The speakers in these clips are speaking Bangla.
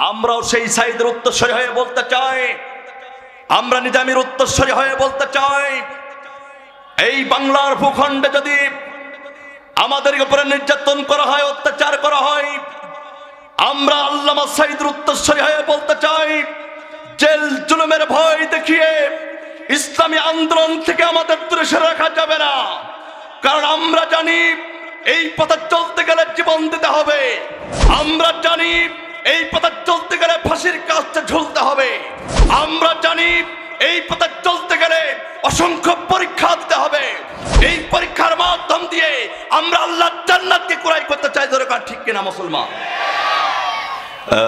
আমরাও সেই সাইদের উত্তরসূরি হয়ে বলতে চাই, আমরা নিজামীর উত্তরসূরি হয়ে বলতে চাই, এই বাংলার ভূখণ্ডে যদি আমাদের উপরে নির্যাতন করা হয়, অত্যাচার করা হয়, আমরা আল্লামা সাইদের উত্তরসূরি হয়ে বলতে চাই, জেল জুলুমের ভয় দেখিয়ে ইসলামী আন্দোলন থেকে আমাদের দূরে সরে রাখা যাবে না। কারণ আমরা জানি এই পথে চলতে গেলে জীবন দিতে হবে, আমরা জানি এই পথে চলতে গেলে ফাঁসির কাস্তে ঝুলতে হবে, আমরা জানি এই পথে চলতে গেলে অসংখ্য পরীক্ষা দিতে হবে। এই পরীক্ষার মাধ্যম দিয়ে আমরা আল্লাহর জান্নাতকে ক্রয় করতে চাই। দরকার ঠিক কিনা মুসলমান?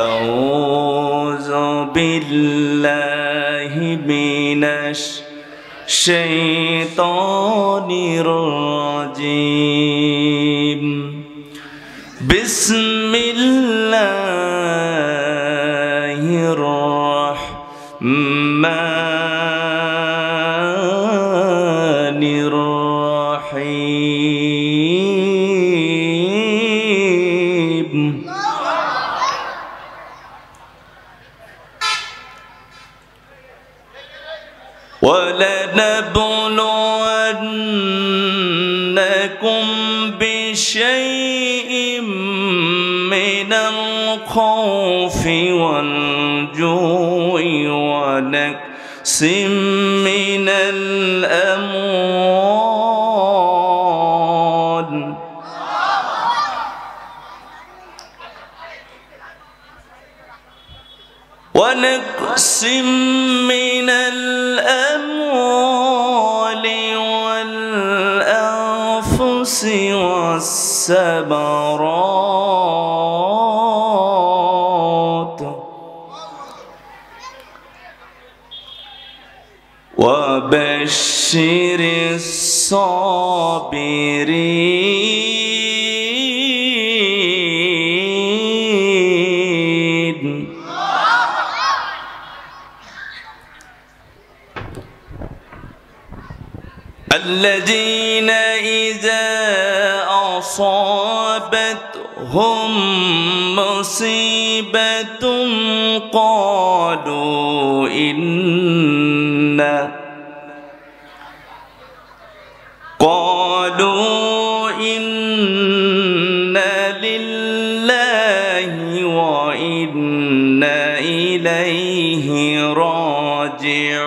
আউযু বিল্লাহি মিনাশ শাইতানির রাজিম। বিসমিল্লাহির রাহমানির রাহিম। وَلَنَبْلُوَنَّكُمْ بِشَيْءٍ مِّنَ الْخَوْفِ وَالْجُوعِ وَنَقْصٍ مِّنَ الْأَمْوَالِ وَالْأَنفُسِ وَالثَّمَرَاتِ وَبَشِّرِ الصَّابِرِينَ الذين إذا أصابتهم مصيبة قالوا إنا لله وإنا إليه راجعون.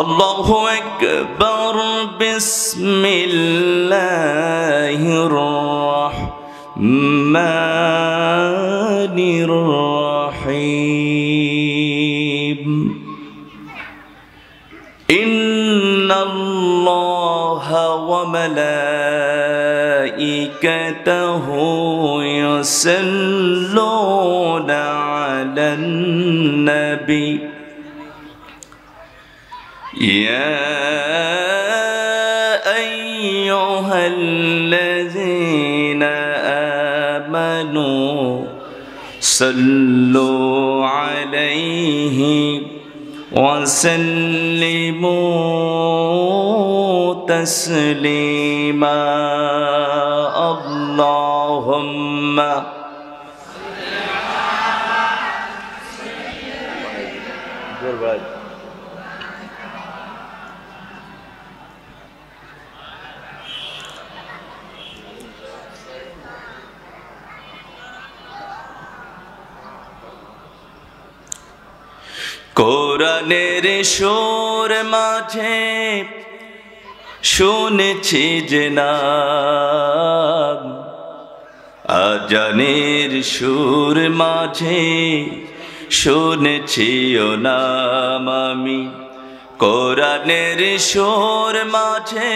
الله أكبر. بسم الله الرحمن الرحيم. إن الله وملائكته يصلون على النبي يا أيها الذين آمنوا صلوا عليه وسلموا تسليما. اللهم কোরআনের সুর মাঝে শুনেছি যে নাম, আজানের সুর মাঝে শুনেছি ও নাম আমি। কোরআনের সুর মাঝে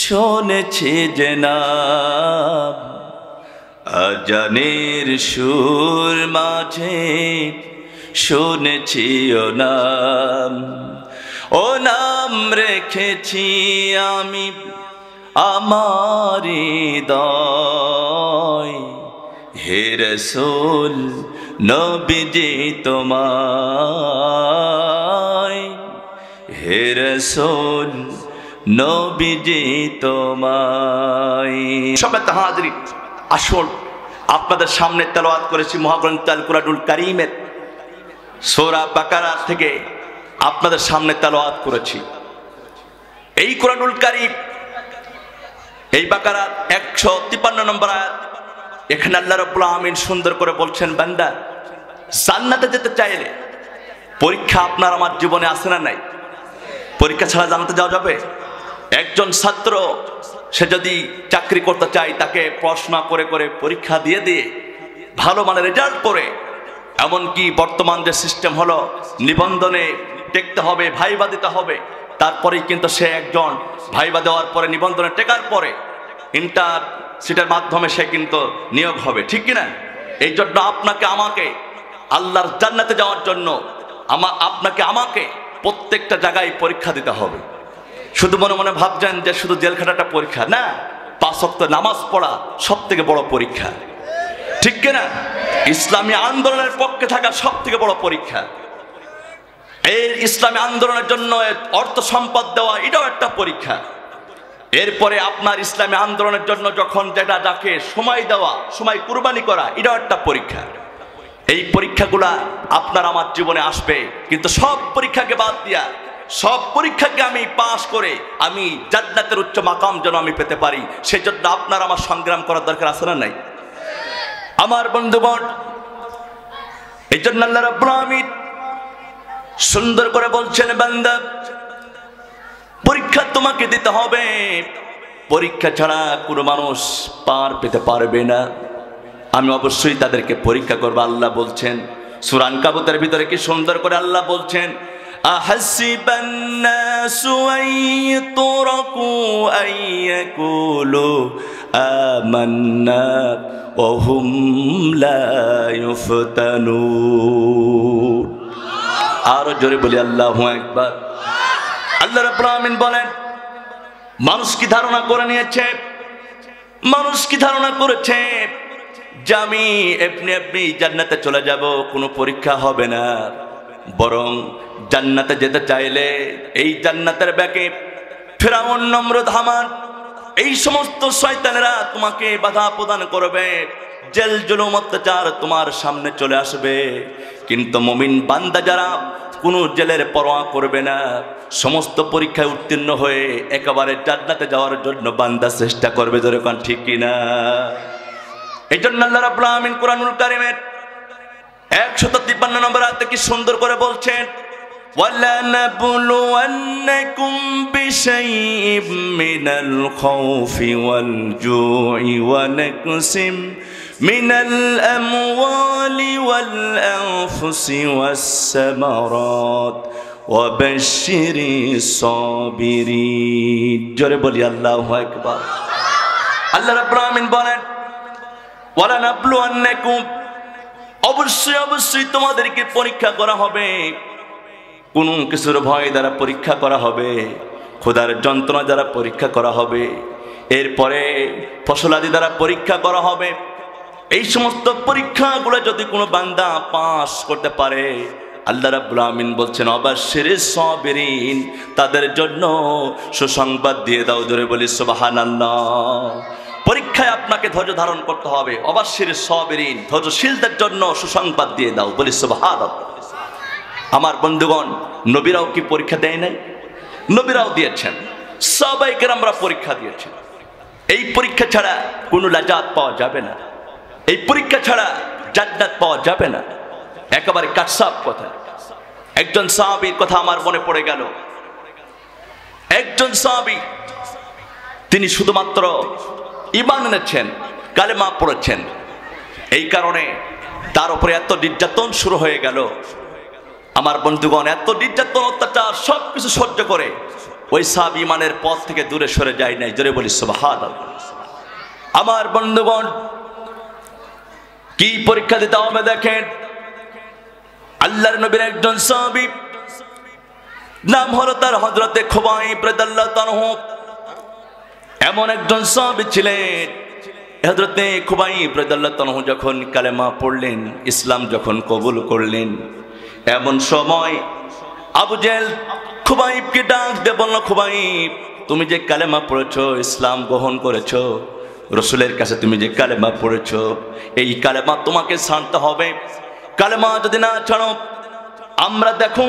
শুনেছি যে নাম, আজানের সুর মাঝে শুনেছি ও নাম। ও নাম রেখেছি আমি আমার হৃদয়, হে রাসূল নবীজি তোমায়, হে রাসূল নবীজি তোমায়। সবাই হাজির, আসল আপনাদের সামনে তেলাওয়াত করেছি মহাগ্রন্থ আল কুরআনুল কারীমের সূরা বাকারা থেকে আপনাদের সামনে তেলাওয়াত করেছি। এই কুরআনুল কারীম, এই বাকারা 153 নম্বর আয়াত। এখানে আল্লাহ রাব্বুল আমিন সুন্দর করে বলছেন, বান্দা জান্নাতে যেতে চাইলে পরীক্ষা আপনার আমার জীবনে আছে না নাই? পরীক্ষা ছাড়া জান্নাতে যাওয়া যাবে? একজন ছাত্র সে যদি চাকরি করতে চায়, তাকে পড়াশোনা করে করে পরীক্ষা দিয়ে দিয়ে ভালো মানের রেজাল্ট করে, এমনকি বর্তমান যে সিস্টেম হলো নিবন্ধনে টেকতে হবে, ভাইবা দিতে হবে, তারপরেই কিন্তু সে একজন ভাইবা দেওয়ার পরে নিবন্ধনে টেকার পরে ইন্টারভিউর মাধ্যমে সে কিন্তু নিয়োগ হবে, ঠিক কিনা? এই জন্য আপনাকে আমাকে আল্লাহর জান্নাতে যাওয়ার জন্য আপনাকে আমাকে প্রত্যেকটা জায়গায় পরীক্ষা দিতে হবে। শুধু মনে মনে ভাবছেন যে শুধু জেল খাটাটা পরীক্ষা না, 5 ওয়াক্ত নামাজ পড়া সব থেকে বড় পরীক্ষা, ঠিক কিনা? ইসলামী আন্দোলনের পক্ষে থাকা সব থেকে বড় পরীক্ষা। এই ইসলামী আন্দোলনের জন্য অর্থ সম্পদ দেওয়া, এটাও একটা পরীক্ষা। এরপরে আপনার ইসলামী আন্দোলনের জন্য যখন যেটা যাকে সময় দেওয়া, সময় কুরবানি করা, এটাও একটা পরীক্ষা। এই পরীক্ষাগুলা আপনার আমার জীবনে আসবে, কিন্তু সব পরীক্ষাকে বাদ দিয়া, সব পরীক্ষাকে আমি পাশ করে আমি জান্নাতের উচ্চ মাকাম যেন আমি পেতে পারি, সেজন্য আপনার আমার সংগ্রাম করার দরকার আছে না নাই? আমার বন্ধুগণ, এই জন্য আল্লাহ রাব্বুল আমিন সুন্দর করে বলছেন, বান্দা পরীক্ষা তোমাকে দিতে হবে, পরীক্ষা ছাড়া কোনো মানুষ পার পেতে পারবে না। আমি অবশ্যই তাদেরকে পরীক্ষা করব। আল্লাহ বলছেন সূরা আনকাবুতের ভিতরে কি সুন্দর করে আল্লাহ বলছেন, আহাসিবান নাসু আইয়ুতরাকু আইয়াকুলু আমান্না ওয়া হুম লা ইফতানুন। আরো জোরে বলি আল্লাহু আকবার। আল্লাহ রাব্বুল আমিন বলেন, মানুষ কি ধারণা করে নিয়েছে, মানুষ কি ধারণা করেছে যে আমি এমনি জান্নাতে চলে যাব, কোনো পরীক্ষা হবে না। বরং জান্নাতে যেতে চাইলে এই জান্নাতের ব্যাকে ফিরআউন, নমরুদ, হামান, এই সমস্ত শয়তানেরা তোমাকে বাধা প্রদান করবে, জেল জুলুম অত্যাচার তোমার সামনে চলে আসবে। কিন্তু মুমিন বান্দা যারা কোনো জেলের পরোয়া করবে না, সমস্ত পরীক্ষায় উত্তীর্ণ হয়ে একেবারে জান্নাতে যাওয়ার জন্য বান্দা চেষ্টা করবে। জোরে কোন ঠিক কিনা? এই জন্য আল্লাহ রাব্বুল আমিন কুরআনুল কারীমের 153 নম্বর আয়াতে কি সুন্দর করে বলছেন, ওয়ালা নাবলুওয়ান্নাকুম বিশাইইম মিনাল খাউফি ওয়াল জুই ওয়া নাকসিম মিনাল আমওয়ালি ওয়াল আনফুসি ওয়াস সামারাত ওয়া বাশশিরিস সাবিরিন। জোরে বলি আল্লাহু আকবার। আল্লাহ রাব্বুল আমিন বলেন, ওয়ালা নাবলুওয়ান্নাকুম, অবশ্যই অবশ্যই তোমাদেরকে পরীক্ষা করা হবে, কোন কিছুর ভয় দ্বারা পরীক্ষা করা হবে, খোদার যন্ত্রণা দ্বারা পরীক্ষা করা হবে, এরপরে ফসলাদি দ্বারা পরীক্ষা করা হবে। এই সমস্ত পরীক্ষাগুলো যদি কোনো বান্দা পাস করতে পারে, আল্লাহ রাব্বুল আমিন বলছেন অবাশশিরিস সাবিরিন, তাদের জন্য সুসংবাদ দিয়ে দাও। জোরে বলি সুবহানাল্লাহ। পরীক্ষায় আপনাকে ধৈর্য ধারণ করতে হবে। অবাশশিরিস সাবিরিন, ধৈর্যশীলদের জন্য সুসংবাদ দিয়ে দাও। বলি সুবহানাল্লাহ। আমার বন্ধুগণ, নবীরাও কি পরীক্ষা দেয় নাই? নবীরাও দিয়েছেন, সাহাবায়ে কেরামরা পরীক্ষা দিয়েছেন। এই পরীক্ষা ছাড়া কোনো লাজাত পাওয়া যাবে না, এই পরীক্ষা ছাড়া জান্নাত পাওয়া যাবে না। একেবারে কাটসাপ কথা। একজন সাহাবীর কথা আমার মনে পড়ে গেল। একজন সাহাবী, তিনি শুধুমাত্র ঈমান এনেছেন, কালেমা পড়েছেন, এই কারণে তার উপরে এত নির্যাতন শুরু হয়ে গেল। আমার বন্ধুগণ, এত নির্যাতন অত্যাচার সবকিছু সহ্য করে ওই সাহাবী ঈমানের পথ থেকে দূরে সরে যায় নাই। জোরে বলি সুবহানাল্লাহ। আমার বন্ধুগণ, কি পরীক্ষা দিতে হবে দেখেন। আল্লাহর নবীর একজন সাহাবী, নাম হলো তার হযরতে খুবাইব রাদিয়াল্লাহু তাআলা। এমন একজন সাহাবী ছিলেন, হযরতে খুবাইব রাদিয়াল্লাহু তাআলা যখন কালেমা পড়লেন, ইসলাম যখন কবুল করলেন, এমন সময় আবু জেহেল খুবাইবকে ডাক দিয়ে বলল, খুবাইব তুমি যে কালেমা পড়েছো, ইসলাম গ্রহণ করেছো, রসুলের কাছে তুমি যে কালেমা পড়েছো, এই কালেমা তোমাকে ছাড়তে হবে। কালেমা যদি না ছাড়ো, আমরা দেখো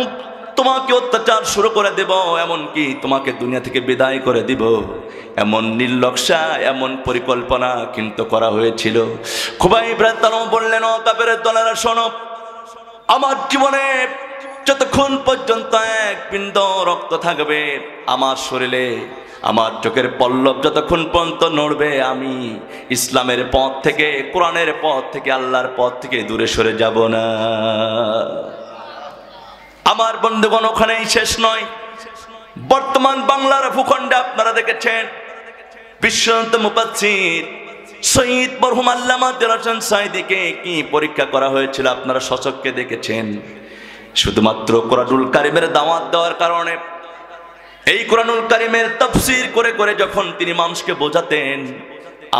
তোমাকে অত্যাচার শুরু করে দেব, এমনকি তোমাকে দুনিয়া থেকে বিদায় করে দিব। এমন নির্লক্ষা, এমন পরিকল্পনা কিন্তু করা হয়েছিল। খুবাইব রাদিয়াল্লাহু আনহু বললেন, ও কাফেরের দলেরা শোনো, আমার জীবনে যতক্ষণ পর্যন্ত এক বিন্দু রক্ত থাকবে আমার শরীরে, আমার চোখের পল্লব যতক্ষণ পর্যন্ত নড়বে, আমি ইসলামের পথ থেকে, কোরআনের পথ থেকে, আল্লাহর পথ থেকে দূরে সরে যাব না। আমার বন্ধুগণ, ওখানেই শেষ নয়। বর্তমান বাংলার ভূখণ্ডে আপনারা দেখেছেন বিশ্বন্ত মুফাসসির শহীদ মরহুম আল্লামা দেলোয়ার হোসেন সাঈদীকে কি পরীক্ষা করা হয়েছিল আপনারা সচক্ষে দেখেছেন। শুধুমাত্র কোরআনুল কারীমের দাওয়াত দেওয়ার কারণে, এই কোরআনুল কারীমের তাফসীর করে করে যখন তিনি মানুষকে বোঝাতেন,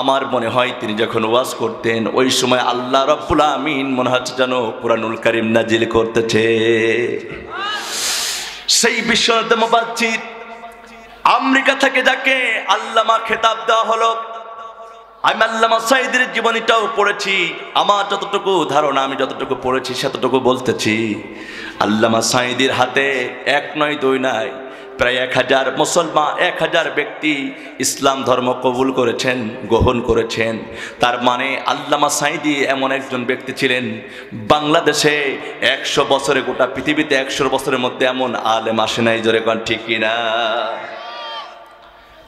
আমার মনে হয় তিনি যখন ওয়াজ করতেন, ওই সময় আল্লাহ রাব্বুল আমিন মনে হচ্ছে যেন কোরআনুল কারীম নাজিল করতেছে। সেই বিশ্বন্ত মুফাসসির আমেরিকা থেকে যাকে আল্লামা খেতাব দেওয়া হলো, আমি আল্লামা সাঈদীর জীবনীটাও পড়েছি। আমার যতটুকু ধারণা, আমি যতটুকু পড়েছি সেতটুকু বলতেছি। আল্লামা সাঈদীর হাতে এক নয় দুই নয়, প্রায় 1000 মুসলমান, 1000 ব্যক্তি ইসলাম ধর্ম কবুল করেছেন, গ্রহণ করেছেন। তার মানে আল্লামা সাঈদী এমন একজন ব্যক্তি ছিলেন, বাংলাদেশে 100 বছরে, গোটা পৃথিবীতে 100 বছরের মধ্যে এমন আলেম আসে নাই। জোরে কোন ঠিক কিনা?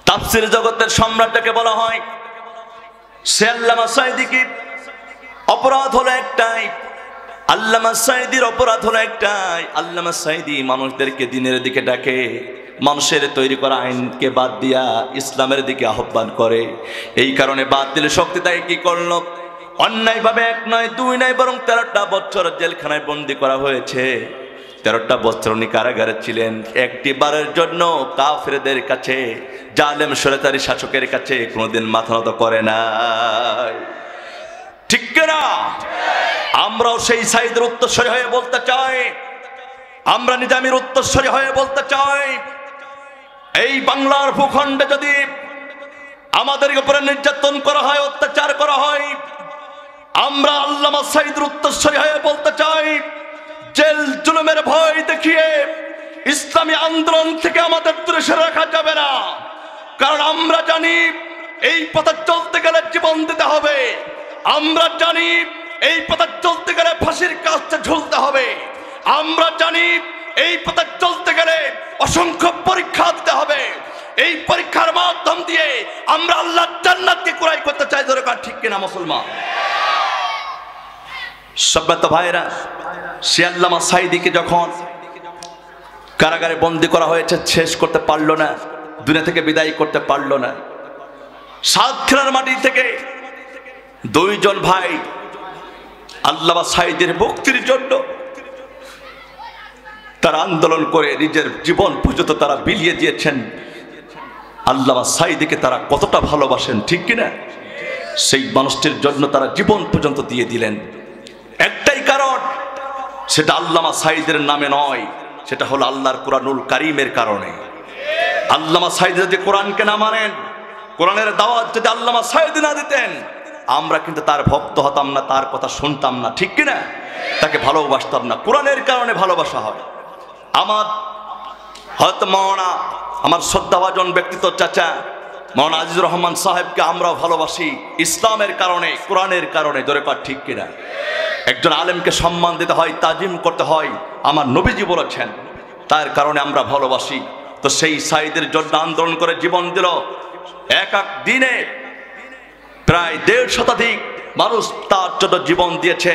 তাফসীর জগতের সম্রাটকে বলা হয়। সে আল্লামা সাঈদীকে অপরাধ হলো একটাই, আল্লামা সাঈদীর অপরাধ হলো একটাই, আল্লামা সাঈদী মানুষদেরকে দিনের দিকে ডাকে, মানুষের তৈরি করা আইনকে বাদ দিয়া ইসলামের দিকে আহ্বান করে। এই কারণে বাতিল শক্তি তাকে কি করলো, অন্যায়ভাবে 1 নয় 2 নয়, বরং 13টা বছর জেলখানায় বন্দী করা হয়েছে। 13টা বছর উনি কারাগারে ছিলেন। একটি বারের জন্য কাফেরদের কাছে, জালেম স্বৈরাচারী শাসকের কাছে কোনোদিন মাথা নত করে না। ঠিক কিনা? আমরাও সেই সাঈদের উত্তরসূরি হয়ে বলতে চাই, আমরা নিজামীর উত্তরসূরি হয়ে বলতে চাই, এই বাংলার ভূখণ্ডে যদি আমাদের উপরে নির্যাতন করা হয়, অত্যাচার করা হয়, আমরা আল্লামা সাঈদের উত্তরসূরি হয়ে বলতে চাই, জেল জুলুমের ভয় দেখিয়ে ইসলামী আন্দোলন থেকে আমাদের দূরে সরে রাখা যাবে না। কারণ আমরা জানি এই পথে চলতে গেলে জীবন দিতে হবে, আমরা জানি এই পথে চলতে গেলে ফাঁসির কাস্তে ঝুলতে হবে, আমরা জানি এই পথে চলতে গেলে অসংখ্য পরীক্ষা দিতে হবে। এই পরীক্ষার মাধ্যম দিয়ে আমরা আল্লাহর জান্নাতকে ক্রয় করতে চাই। ধরে কার ঠিক কিনা মুসলমান? সব্যত ভাইরা, সে আল্লামা সাঈদীকে যখন কারাগারে বন্দী করা হয়েছে, শেষ করতে পারলো না, দুনিয়া থেকে বিদায় করতে পারলো না। সাতক্ষীরার মাটি থেকে 2 জন ভাই আল্লামা সাঈদীর মুক্তির জন্য তারা আন্দোলন করে নিজের জীবন পর্যন্ত তারা বিলিয়ে দিয়েছেন। আল্লামা সাঈদীকে তারা কতটা ভালোবাসেন, ঠিক কিনা? সেই মানুষটির জন্য তারা জীবন পর্যন্ত দিয়ে দিলেন। একটাই কারণ, সেটা আল্লামা সাঈদের নামে নয়, সেটা হলো আল্লাহর কোরআনুল কারীমের কারণে। আল্লামা সাঈদী যদি কোরআনকে না মানেন, কোরআনের দাওয়াত যদি আল্লামা সাঈদী না দিতেন, আমরা কিন্তু তার ভক্ত হতাম না, তার কথা শুনতাম না, ঠিক কিনা? তাকে ভালোবাসতাম না। কোরআনের কারণে ভালোবাসা হয়। আমার হয়তো মাওলানা, আমার শ্রদ্ধাভাজন ব্যক্তিত্ব চাচা মাওলানা আজিজুর রহমান সাহেবকে আমরাও ভালোবাসি ইসলামের কারণে, কোরআনের কারণে। জোরে কর ঠিক কিনা? একজন আলেমকে সম্মান দিতে হয়, তাজিম করতে হয়, আমার নবীজি বলেছেন, তার কারণে আমরা ভালোবাসি। তো সেই সাঈদের জন্য আন্দোলন করে জীবন দিল। এক দিনে প্রায় 1.5 শতাধিক মানুষ তার জন্য জীবন দিয়েছে,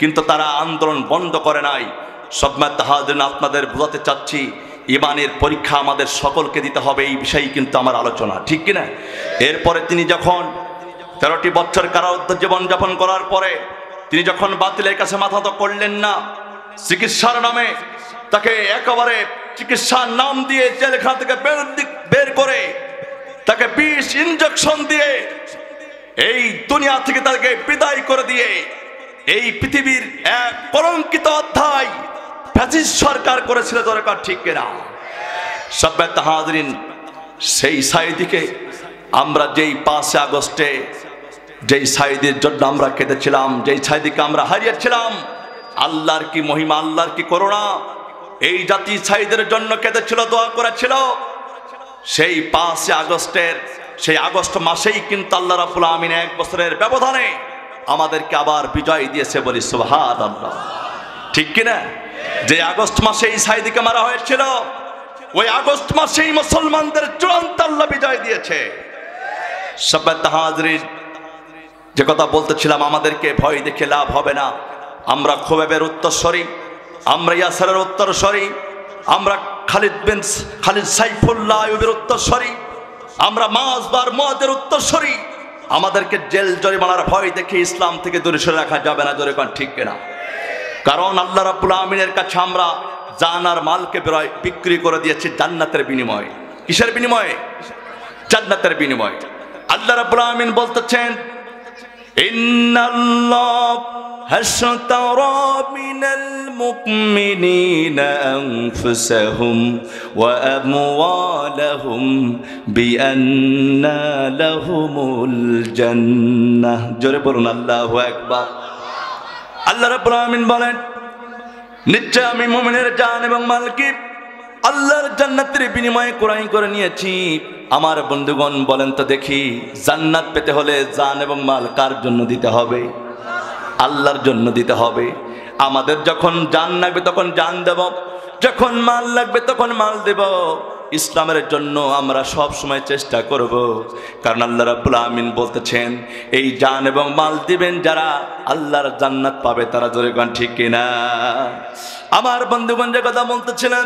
কিন্তু তারা আন্দোলন বন্ধ করে নাই। সদমাত হাজিরিন, আপনাদের বোঝাতে চাচ্ছি, ইমানের পরীক্ষা আমাদের সকলকে দিতে হবে, এই বিষয়ে কিন্তু আমার আলোচনা, ঠিক কিনা? এরপরে তিনি যখন 13টি বছর কারারুদ্ধ জীবন যাপন করার পরে তিনি যখন বাতিলের কাছে মাথা নত করলেন না, চিকিৎসার নামে তাকে একেবারে চিকিৎসার নাম দিয়ে জেলখানা থেকে বের করে তাকে 20 ইনজেকশন দিয়ে এই দুনিয়া থেকে তাকে বিদায় করে দিয়ে এই পৃথিবীর এক কলঙ্কিত অধ্যায় ফ্যাসিস্ট সরকার করেছিল। দরকার ঠিক কিনা? সব্যত হাজিরিন, সেই সাইদিকে আমরা যেই 5 আগস্টে যেই সাইদের জন্য আমরা কেঁদেছিলাম, যেই সাইদিকে আমরা হারিয়েছিলাম, আল্লাহর কি মহিমা, আল্লাহর কি করুণা। এই জাতি সাইদের জন্য কেঁদেছিল, দোয়া করেছিল। সেই 5 আগস্টের সেই আগস্ট মাসেই কিন্তু আল্লাহ রাব্বুল আমিন 1 বছরের ব্যবধানে আমাদেরকে আবার বিজয় দিয়েছে, বলি সুবহানাল্লাহ। ঠিক কিনা? যে আগস্ট মাসে এই সাইদিকে মারা হয়েছিল, ওই আগস্ট মাসেই মুসলমানদের চূড়ান্ত আল্লাহ বিজয় দিয়েছে। সবাত হাজরিন, যে কথা বলতেছিলাম, আমাদেরকে ভয় দেখে লাভ হবে না। আমরা খুবাইবের উত্তরসূরি, আমরা ইয়াসিরের উত্তরসূরি, আমরা খালিদ সাইফুল্লাহ আইয়ুবের উত্তরসূরি, আমরা মাযবার মুআদের উত্তরসূরি। আমাদেরকে জেল জরিমানার ভয় দেখে ইসলাম থেকে দূরে সরে রাখা যাবে না, জোরে কোন ঠিক কিনা? কারণ আল্লাহ রাব্বুল আমিনের কাছে আমরা জান আর মালকে বিক্রি করে দিয়েছি জান্নাতের বিনিময়ে। কিসের বিনিময়ে? জান্নাতের বিনিময়ে। আল্লাহ রাব্বুল আমিন বলতেছেন, ইন্নাল্লাহ হাশতারা মিনাল মুমিনিনা আনফুসাহুম ওয়া আমওয়ালাহুম বিআন্না লাহুমুল জান্নাহ। জোরে বলুন আল্লাহু আকবার। আল্লাহ রাব্বুল আমিন বলেন, নিশ্চয় আমি মুমিনের জান এবং মালকে আল্লাহর জান্নাতের বিনিময়ে ক্রয় করে নিয়েছি। আমার বন্ধুগণ, বলেন তো দেখি, জান্নাত পেতে হলে জান এবং মাল কার জন্য দিতে হবে? আল্লাহর জন্য দিতে হবে। আমাদের যখন জান লাগবে তখন জান দেব, যখন মাল লাগবে তখন মাল দেব। ইসলামের জন্য আমরা সব সময় চেষ্টা করব, কারণ আল্লাহ রাব্বুল আমিন বলতেছেন, এই জান এবং মাল দিবেন যারা আল্লাহর জান্নাত পাবে তারা। জোরে কোন ঠিক কিনা? আমার বন্ধুগণ, যে কথা বলতেছিলেন,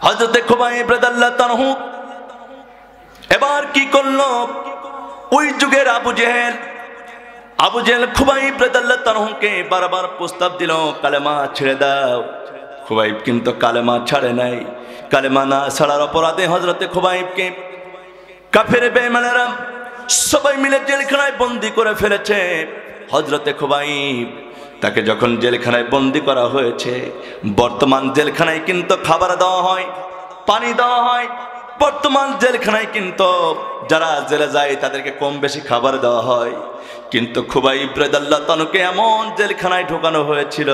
হযরত খুবাইব রাদিয়াল্লাহু তাআলা এবার কি করলো? ওই যুগের আবু জেহেল খুবাইব রাদিয়াল্লাহু তাআলাকে বারবার প্রস্তাব দিল, কালেমা ছেড়ে দাও। খুবাইব কিন্তু কালেমা ছাড়ে নাই। কালেমা না ছাড়ার অপরাধে হযরতে খুবাইবকে কাফের বেঈমানেরা সবাই মিলে জেলখানায় বন্দী করে ফেলেছে। হযরতে খুবাইব তাকে যখন জেলখানায় বন্দী করা হয়েছে, বর্তমান জেলখানায় কিন্তু খাবার দেওয়া হয়, পানি দেওয়া হয়। বর্তমান জেলখানায় কিন্তু যারা জেলে যায় তাদেরকে কম বেশি খাবার দেওয়া হয়, কিন্তু খুবাইব রাদিয়াল্লাহু তাআলাকে এমন জেলখানায় ঢোকানো হয়েছিল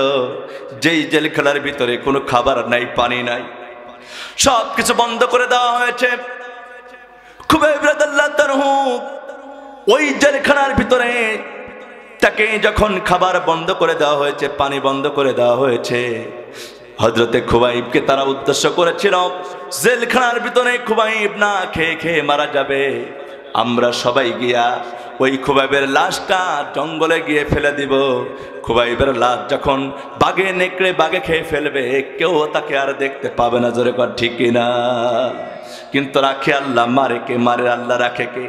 যেই জেলখানার ভিতরে কোনো খাবার নাই, পানি নাই, সব কিছু বন্ধ করে দেওয়া হয়েছে। খুবাইব রাদিয়াল্লাহু তাআলা ওই জেলখানার ভিতরে তাকে যখন খাবার বন্ধ করে দেওয়া হয়েছে, পানি বন্ধ করে দেওয়া হয়েছে, হযরতে খুবাইবকে তারা উদ্দেশ্য করেছিল, জেলখানার ভিতরে খুবাইব না খেয়ে খেয়ে মারা যাবে, আমরা সবাই গিয়া ওই খুবাইবের লাশটা জঙ্গলে গিয়ে ফেলে দিব। খুবাইবের লাশ যখন বাঘে নেকড়ে বাঘে খেয়ে ফেলবে, কেউ তাকে আর দেখতে পাবে না। জোরে কর ঠিক কিনা? কিন্তু রাখে আল্লাহ, মারে কে? মারে আল্লাহ, রাখে কে?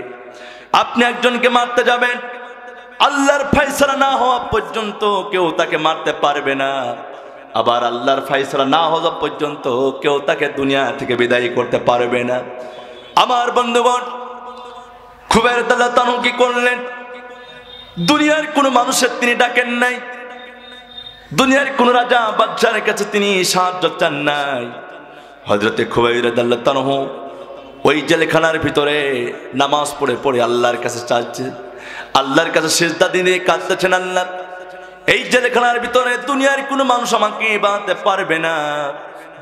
আপনি একজনকে মারতে যাবেন, আল্লাহর ফয়সালা না হওয়া পর্যন্ত কেউ তাকে মারতে পারবে না। আবার আল্লাহর ফয়সালা না হওয়া পর্যন্ত কেউ তাকে দুনিয়া থেকে বিদায় করতে পারবে না। আমার বন্ধুগণ, খুবাইব রাদিয়াল্লাহু তাআলা কি করলেন? দুনিয়ার কোন মানুষের তিনি ডাকেন নাই, দুনিয়ার কোন রাজা বাদশার কাছে তিনি সাহায্য চান নাই। হযরতে খুবাইব রাদিয়াল্লাহু তাআলা ওই জেলখানার ভিতরে নামাজ পড়ে পড়ে আল্লাহর কাছে চাচ্ছে, আল্লাহর কাছে সিজদা দিয়ে কাঁদতেছেন, আল্লাহ এই জেলখানার ভিতরে দুনিয়ার কোনো মানুষ আমাকে বাঁচাতে পারবে না,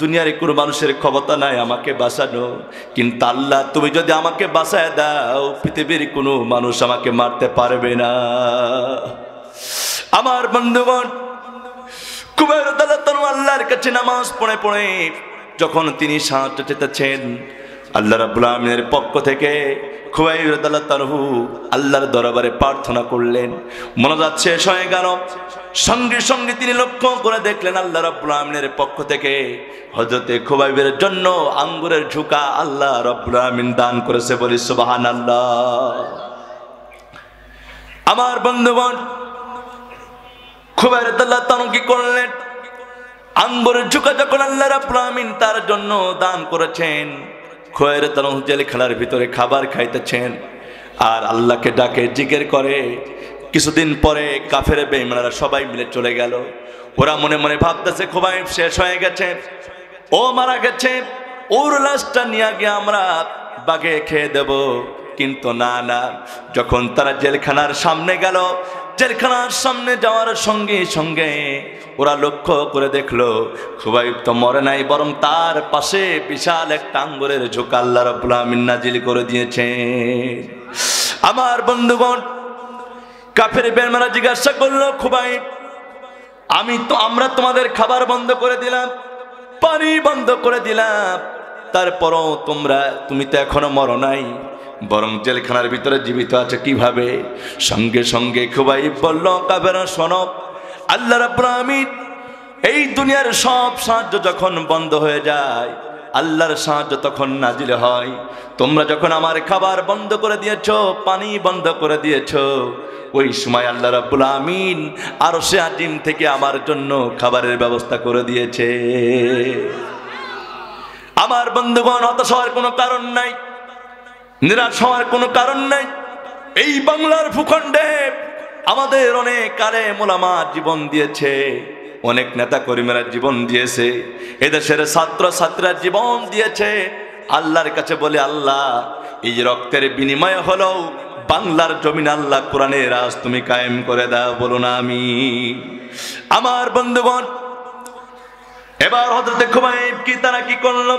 দুনিয়ার কোনো মানুষের ক্ষমতা নাই আমাকে বাঁচানো, কিন্তু আল্লাহ তুমি যদি আমাকে বাঁচায় দাও, পৃথিবীর কোনো মানুষ আমাকে মারতে পারবে না। আমার বন্ধুগণ, খুবাইব রাদিয়াল্লাহু তাআলা আল্লাহর কাছে নামাজ পড়ে পড়ে যখন তিনি সাহায্য চেতেছেন, আল্লাহ রাব্বুল আমিনের পক্ষ থেকে খুবাইব রাদিয়াল্লাহু তাআলা আল্লাহর দরবারে প্রার্থনা করলেন। মোনাজাত শেষ হয়ে গেল, সঙ্গে সঙ্গে তিনি লক্ষ্য করে দেখলেন আল্লাহ রাব্বুল আমিনের পক্ষ থেকে হযরতে খুবাইবের জন্য আঙ্গুরের ঝুকা আল্লাহ রাব্বুল আমিন দান করেছে। বলি সুবহানাল্লাহ। আমার বন্ধুগণ, খুবাইব রাদিয়াল্লাহু তাআলা কি করলেন? আঙ্গুরের ঝুকা যখন আল্লাহ রাব্বুল আমিন তার জন্য দান করেছেন, খুবাইব রাদিয়াল্লাহু তাআলা জেলখানার ভিতরে খাবার খাইতেছেন আর আল্লাহকে ডাকে, জিকির করে। কিছুদিন পরে কাফের বেঈমানরা সবাই মিলে চলে গেল। ওরা মনে মনে ভাবতেছে খুবাইব শেষ হয়ে গেছে, ও মারা গেছে। ওর লাশটা নিয়ে গিয়ে আমরা বাগে খেয়ে দেব। কিন্তু না না, যখন তারা জেলখানার সামনে গেল, জেলখানার সামনে যাওয়ার সঙ্গে সঙ্গে ওরা লক্ষ্য করে দেখলো খুবাইব তো মরে নাই, বরং তার পাশে বিশাল একটা আঙ্গুরের ঝোঁকা আল্লাহ রাব্বুল আমিন নাজিল করে দিয়েছে। আমার বন্ধুগণ, কাফের বেঈমানরা জিজ্ঞাসা করলো, খুবাইব আমরা তোমাদের খাবার বন্ধ করে দিলাম, পানি বন্ধ করে দিলাম, তারপরও তুমি তো এখনো মরো নাই, বরং জেলখানার ভিতরে জীবিত আছে কিভাবে? সঙ্গে সঙ্গে খুবাইব বলল, কাফেররা শোনো, আল্লাহ রাব্বুল আমিন এই দুনিয়ার সব সাহায্য যখন বন্ধ হয়ে যায়, আল্লাহর সাহায্য তখন নাজিল হয়। তোমরা যখন আমার খাবার বন্ধ করে দিয়েছো, পানি বন্ধ করে দিয়েছো, ওই সময় আল্লাহ রাব্বুল আমিন আরশে আজিম থেকে আমার জন্য খাবারের ব্যবস্থা করে দিয়েছে। আমার বন্ধুগণ, হতাশ হওয়ার কোনো কারণ নাই, নিরাশ হওয়ার কোনো কারণ নাই। এই বাংলার ভূখণ্ডে আমাদের অনেক আলেম ওলামা জীবন দিয়েছে, অনেক নেতা কর্মীরা জীবন দিয়েছে, এদেশের ছাত্র ছাত্রীরা জীবন দিয়েছে। আল্লাহর কাছে বলে, আল্লাহ এই রক্তের বিনিময়ে হলো বাংলার জমিন আল্লাহ কোরআনের রাজ তুমি কায়েম করে দাও, বলুন আমিন। আমার বন্ধুগণ, এবার হযরত খুবাইব তারা কি করলো?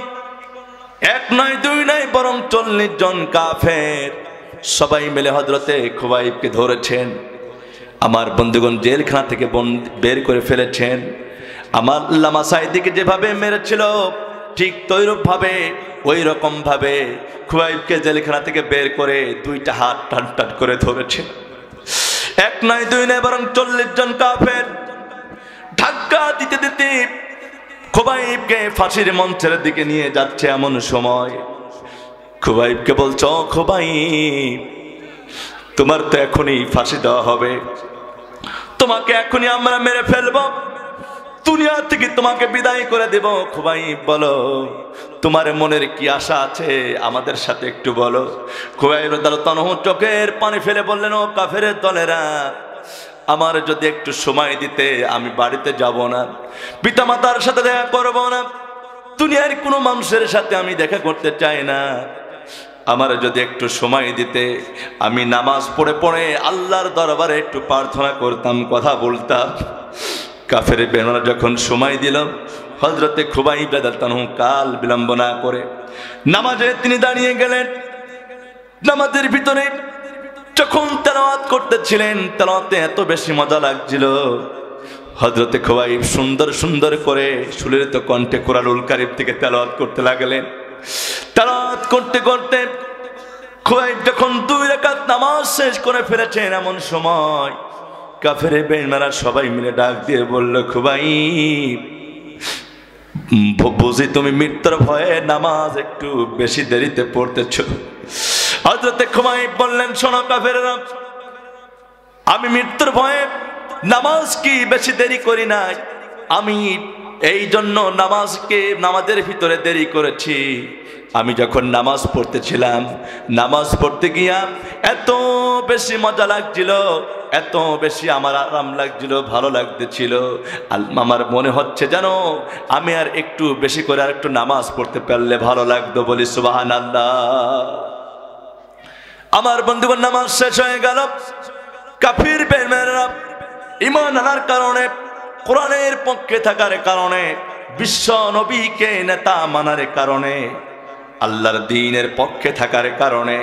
এক নয় দুই নয়, বরং 40 জন কাফের সবাই মিলে হযরতে খুবাইবকে ধরেছেন। আমার বন্ধুগণ, জেলখানা থেকে বের করে ফেলেছেন। আমার আল্লামা সাঈদীকে যেভাবে মেরেছিল, ঠিক তৈরূপ ভাবে ওই রকম ভাবে খুবাইবকে জেলখানা থেকে বের করে 2টা হাত টান টান করে ধরেছে। এক নয় দুই নয়, বরং 40 জন কাফের ধাক্কা দিতে দিতে খুবাইবকে ফাঁসির মঞ্চের দিকে নিয়ে যাচ্ছে। এমন সময় খুবাইবকে বলছ, খুবাইব তোমার তো এখনই ফাঁসি দেওয়া হবে, তোমাকে এখনই আমরা মেরে ফেলব, দুনিয়া থেকে তোমাকে বিদায় করে দেব। খুবাইব বলো, তোমার মনের কি আশা আছে আমাদের সাথে একটু বলো। খুবাইব রাদিয়াল্লাহু চোখের পানি ফেলে বললেন, ও কাফেরের দলেরা, আমার যদি একটু সময় দিতে আমি বাড়িতে যাব না, পিতামাতার সাথে দেখা করব না, দুনিয়ার কোনো মানুষের সাথে আমি দেখা করতে চাই না, আমার যদি একটু সময় দিতে আমি নামাজ পড়ে পড়ে আল্লাহর দরবারে একটু প্রার্থনা করতাম, কথা বলতাম। কাফের বেঈমানরা যখন সময় দিল, হযরতে খুবাইব রাদিয়াল্লাহু কাল বিলম্ব না করে নামাজে তিনি দাঁড়িয়ে গেলেন। নামাজের ভিতরে যখন তেলাওয়াত করতেছিলেন, তেলাওয়াতে এত বেশি মজা লাগছিল, হযরতে খুবাইব সুন্দর সুন্দর করে সুললিত কণ্ঠে কোরআনুল কারীম থেকে তেলাওয়াত করতে লাগলেন। তেলাওয়াত করতে করতে খুবাইব যখন 2 রাকাত নামাজ শেষ করে ফেলেছেন, এমন সময় কাফের বেঈমানরা সবাই মিলে ডাক দিয়ে বলল, খুবাইব বুঝি তুমি মৃত্যুর ভয়ে নামাজ একটু বেশি দেরিতে পড়তেছ। হযরতে খুবাইব বললেন, শোনো কাফেররা, আমি মৃত্যুর ভয়ে নামাজ কি বেশি দেরি করি নাই, আমি এই জন্য নামাজের ভিতরে দেরি করেছি। আমি যখন নামাজ পড়তেছিলাম, নামাজ পড়তে গিয়া এত বেশি মজা লাগছিল, এত বেশি আমার আরাম লাগছিল, ভালো লাগতেছিল, আমার মনে হচ্ছে যেন আমি আর একটু বেশি করে আর একটু নামাজ পড়তে পারলে ভালো লাগতো। বলি সুবহানাল্লাহ। আমার বন্ধুগণ, নামাজ শেষ হয়ে গেল। কাফির বেঈমানরা ঈমান আনার কারণে, কোরআনের পক্ষে থাকার কারণে, বিশ্ব নবীকে নেতা মানার কারণে, আল্লাহর দ্বীনের পক্ষে থাকার কারণে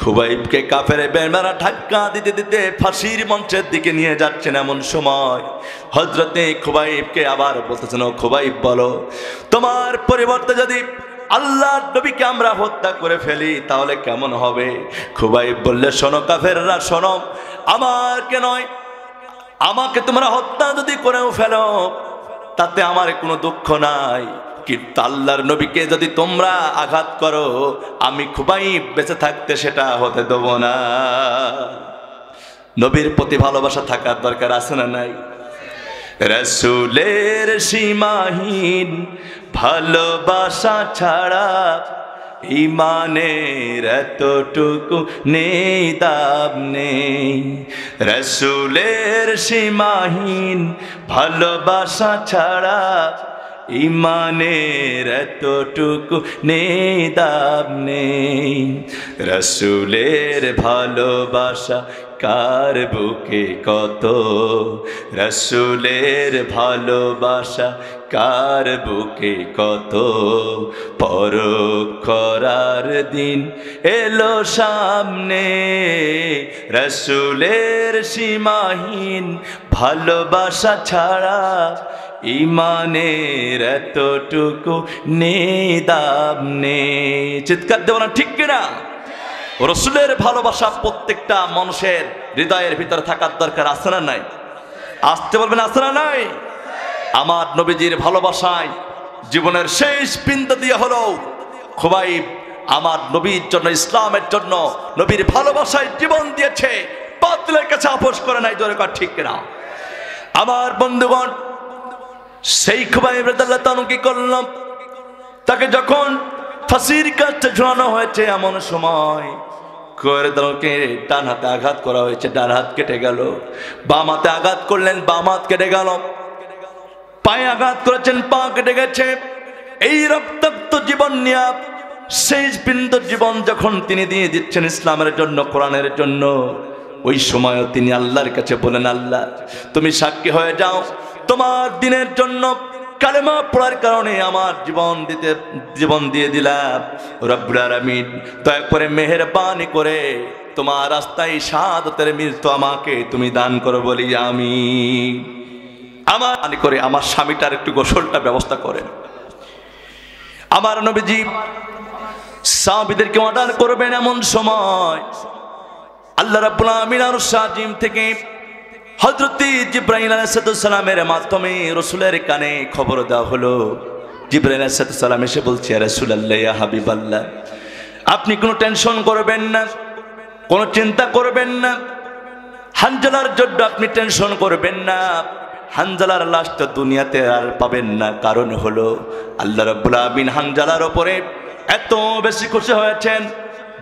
খুবাইবকে কাফের বেঈমানরা ধাক্কা দিতে দিতে ফাঁসির মঞ্চের দিকে নিয়ে যাচ্ছেন। এমন সময় হযরতে খুবাইবকে আবার বলতেছেন, ও খুবাইব বলো, তোমার পরিবর্তে যদি আল্লাহর নবীকে আমরা হত্যা করে ফেলি তাহলে কেমন হবে? খুবাইব বললে, শোনো কাফেররা, শোনো, আমাকে নয়, আমাকে তোমরা হত্যা যদি করেও ফেলো তাতে আমার কোনো দুঃখ নাই, কিন্তু আল্লাহর নবীকে যদি তোমরা আঘাত করো, আমি খুবাইব বেঁচে থাকতে সেটা হতে দেব না। নবীর প্রতি ভালোবাসা থাকার দরকার আছে না নাই? রাসূলের সীমাহীন ভালোবাসা ছাড়া ঈমানের এতটুকু নেই, দাম নেই। রাসূলের সীমাহীন ভালোবাসা ছাড়া ইমানের এতটুকু নেই দাম নেই। রসুলের ভালোবাসা কার বুকে কত, রসুলের ভালোবাসা কার বুকে কত। পরখ করার দিন এলো সামনে, রসুলের সীমাহীন ভালোবাসা ছাড়া ইমানের এতটুকু নেই দাম নেই। চিৎকার দেব না ঠিক কিনা? রসুলের ভালোবাসা প্রত্যেকটা মানুষের হৃদয়ের ভিতরে থাকার দরকার আছে না নাই? আসতে বলবেন আছে না নাই? আমার নবীজির ভালোবাসায় জীবনের শেষ বিন্দু দিয়ে হলো খুবাইব আমার নবীর জন্য, ইসলামের জন্য নবীর ভালোবাসায় জীবন দিয়েছে, বাতিলের কাছে আপোষ করে নাই। জোরে কর ঠিক কিনা? আমার বন্ধুগণ, সেই খুবাইব রাদিয়াল্লাহু তাআলা কি করলাম, তাকে যখন ফাঁসির কাছে ঝুলানো হয়েছে এমন সময় কয়েরদারকে ডান হাতে আঘাত করা হয়েছে, ডান হাত কেটে গেল। বাম হাতে আঘাত করলেন, বাম হাত কেটে গেল। পায়ে আঘাত করেছেন, পা কেটে গেছে। এই রক্তাক্ত জীবন নিয়ে শেষ বিন্দু জীবন যখন তিনি দিয়ে দিচ্ছেন ইসলামের জন্য, কোরআনের জন্য, ওই সময়ও তিনি আল্লাহর কাছে বলেন, আল্লাহ তুমি সাক্ষী হয়ে যাও, তোমার দিনের জন্য কালেমা পড়ার কারণে আমার জীবন দিয়ে দিলাম। রব্বুল আলামিন দয়া করে মেহেরবানি করে তোমার রাস্তায় শাহাদাতের মৃত্যু আমাকে তুমি দান করো বলি আমি। আমার স্বামীটার একটু গোসলটা ব্যবস্থা করেন। আমার নবীজি সাহাবীদেরকে অর্ডার করবেন এমন সময় আল্লাহ রাব্বুল আলামিন আরশ আজিম থেকে হযরত জিবরাইল আলাইহিস সালামের মাধ্যমে রাসূলের কানে খবর দেওয়া হলো। জিবরাইল আলাইহিস সালাম এসে বলছে, ইয়া রাসূলুল্লাহ, ইয়া হাবিবাল্লাহ, আপনি কোনো টেনশন করবেন না, কোনো চিন্তা করবেন না, হানজালার জন্য আপনি টেনশন করবেন না। হানজালার লাশটা দুনিয়াতে আর পাবেন না। কারণ হলো আল্লাহ রাব্বুল আলামিন হানজালার উপরে এত বেশি খুশি হয়েছেন,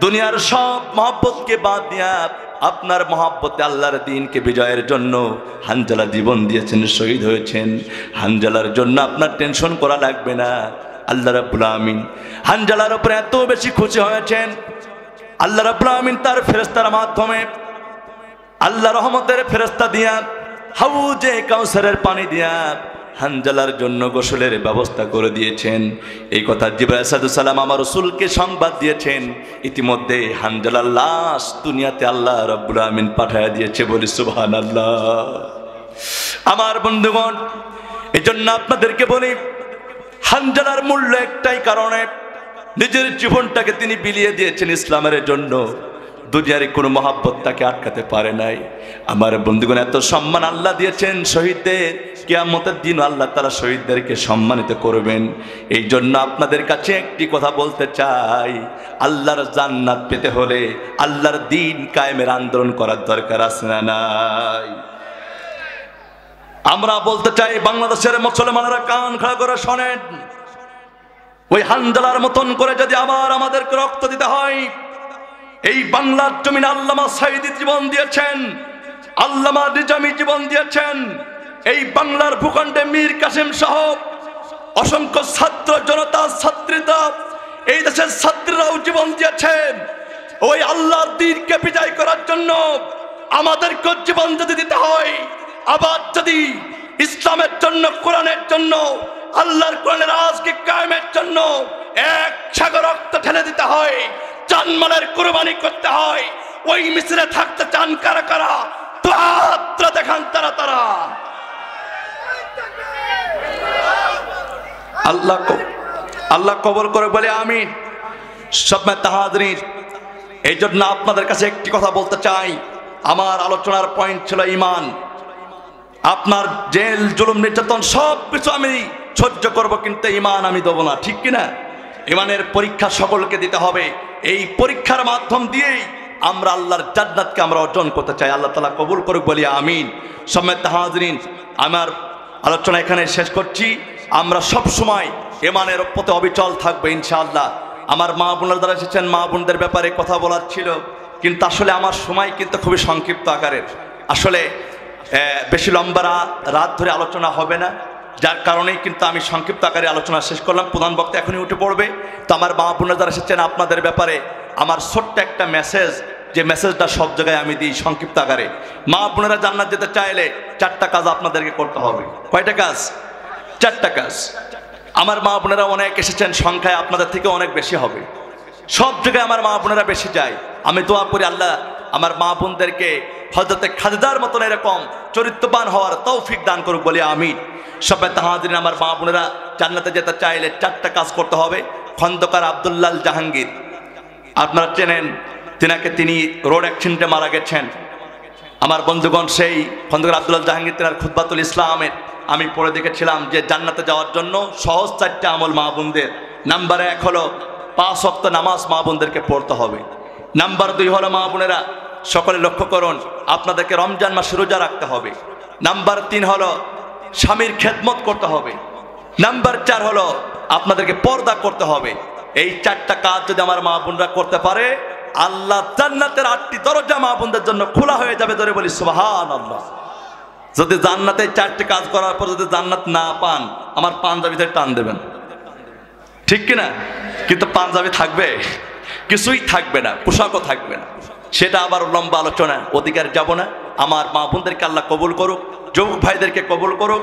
দুনিয়ার সব মহব্বতকে বাদ দিয়া আপনার মহব্বতে আল্লাহর দ্বীনকে বিজয়ের জন্য হানজালা জীবন দিয়েছেন, শহীদ হয়েছেন। হানজালার জন্য আপনার টেনশন করা লাগবে না। আল্লাহ রাব্বুল আলামিন হানজালার উপরে এত বেশি খুশি হয়েছেন, আল্লাহ রাব্বুল আলামিন তার ফেরেশতার মাধ্যমে, আল্লাহ রহমতের ফেরেশতা দিয়া, হাউজে কাউসারের পানি দিয়া হানজালার জন্য গোসলের ব্যবস্থা করে দিয়েছেন। এই কথা জিবরাইল আলাইহিস সালাম আমার রাসূলকে সংবাদ দিয়েছেন। ইতিমধ্যে হানজালার লাশ দুনিয়াতে আল্লাহ রাব্বুল আলামিন পাঠিয়ে দিয়েছে, বলি সুবহানাল্লাহ। আমার বন্ধুগণ, এজন্য আপনাদেরকে বলি, হানজালার মূল্য একটাই কারণে, নিজের জীবনটাকে তিনি বিলিয়ে দিয়েছেন ইসলামের জন্য। দুনিয়ার কোনো মহাব্বত তাকে আটকাতে পারে নাই। আমার বন্ধুগণ, এত সম্মান আল্লাহ দিয়েছেন শহীদদের, কিয়ামতের দিন আল্লাহ তাআলা শহীদদেরকে সম্মানিত করবেন। এই জন্য আপনাদের কাছে একটি কথা বলতে চাই, আল্লাহর জান্নাত পেতে হলে আল্লাহর দ্বীন কায়েমের আন্দোলন করার দরকার আছে না নাই? আমরা বলতে চাই, বাংলাদেশের মুসলমানেরা কান খাড়া করে শোনেন, ওই হানজালার মতন করে যদি আবার আমাদেরকে রক্ত দিতে হয়, এই বাংলার জমিনে আল্লামা সাঈদী জীবন দিয়েছেন, আল্লামা নিজামী জীবন দিয়েছেন, এই বাংলার ভূখণ্ডে মীর কাসেম সহ অসংখ্য ছাত্র জনতা, ছাত্রীরা, এই দেশের ছাত্রীরাও জীবন দিয়েছেন। ওই আল্লাহর দ্বীনকে বিজয় করার জন্য আমাদেরকে জীবন যদি দিতে হয়, আবার যদি ইসলামের জন্য, কোরআনের জন্য, আল্লাহর কোরআনের রাজকে কায়েমের জন্য এক সাগর রক্ত ঢেলে দিতে হয়, জানমালের কুরবানি করতে হয়, ওই মিছিলে থাকতে চান কারা কারা? তো হাতটা দেখান তারা তারা। আল্লাহ কবুল করে বলে আমিন। সম্মানিত হাজরিন, এই জন্য আপনাদের কাছে একটি কথা বলতে চাই। আমার আলোচনার পয়েন্ট ছিল ঈমান। আপনার জেল, জুলুম, নির্যাতন সব কিছু আমি সহ্য করব, কিন্তু ঈমান আমি দেবো না, ঠিক কিনা? ঈমানের পরীক্ষা সকলকে দিতে হবে। এই পরীক্ষার মাধ্যম দিয়েই আমরা আল্লাহর জান্নাতকে আমরা অর্জন করতে চাই। আল্লাহ তাআলা কবুল করুক, বলি আমিন। সম্মানিত হাজরিন, আমার আলোচনা এখানে শেষ করছি। আমরা সব সময় ঈমানের পথে অবিচল থাকবো ইনশাআল্লাহ। আমার মা বোনরা যারা এসেছেন, মা বোনদের ব্যাপারে কথা বলার ছিল, কিন্তু আসলে আমার সময় কিন্তু খুবই সংক্ষিপ্ত আকারের। আসলে বেশি লম্বা রাত ধরে আলোচনা হবে না। যার কারণেই কিন্তু আমি সংক্ষিপ্ত আকারে আলোচনা শেষ করলাম। প্রধান বক্তা এখনই উঠে পড়বে। তো আমার মা বোনেরা যারা এসেছেন, আপনাদের ব্যাপারে আমার ছোট্ট একটা মেসেজ, যে মেসেজটা সব জায়গায় আমি দিই সংক্ষিপ্ত আকারে। মা বোনেরা জান্নাত যেতে চাইলে 4টা কাজ আপনাদেরকে করতে হবে। কয়টা কাজ? 4টা কাজ। আমার মা বোনেরা অনেক এসেছেন, সংখ্যায় আপনাদের থেকে অনেক বেশি হবে। সব জায়গায় আমার মা বোনেরা বেশি যায়। আমি দোয়া করি আল্লাহ আমার মা বোনদেরকে হযরতে খাদিজার মতন এরকম চরিত্রবান হওয়ার তৌফিক দান করুক বলে আমিন। সবাই তাহাদিন, আমার মা বোনেরা জান্নাতে যেতে চাইলে 4টা কাজ করতে হবে। খন্দকার আব্দুল্লাহ জাহাঙ্গীর আপনারা চেনেন, তিনি রোড অ্যাক্সিডেন্টে মারা গেছেন। আমার বন্ধুগণ, সেই খন্দকার আব্দুল্লাহ জাহাঙ্গীর তেনার খুতবাতুল ইসলামের আমি পড়ে দেখেছিলাম যে জান্নাতে যাওয়ার জন্য সহজ 4টা আমল মা বোনদের। নাম্বার 1 হলো 5 ওয়াক্ত নামাজ মা বোনদেরকে পড়তে হবে। নাম্বার 2 হলো মা বোনেরা সকলে লক্ষ্য করুন, আপনাদেরকে রমজান মাসে রোজা রাখতে হবে। নাম্বার 3 হলো স্বামীর খেদমত করতে হবে। নাম্বার 4 হলো আপনাদেরকে পর্দা করতে হবে। এই 4টা কাজ যদি আমার মা বোনরা করতে পারে, আল্লাহ জান্নাতের 8টি দরজা মা বোনদের জন্য খোলা হয়ে যাবে। ধরে বলি সুবহানাল্লাহ। যদি জান্নাতে 4টি কাজ করার পর যদি জান্নাত না পান, আমার পাঞ্জাবিতে টান দেবেন, ঠিক কিনা? কিন্তু পাঞ্জাবি থাকবে, কিছুই থাকবে না, পোশাকও থাকবে না। সেটা আবার লম্বা আলোচনা, অধিকার যাব না। আমার মা বোনদেরকে আল্লাহ কবুল করুক, যুবক ভাইদেরকে কবুল করুক।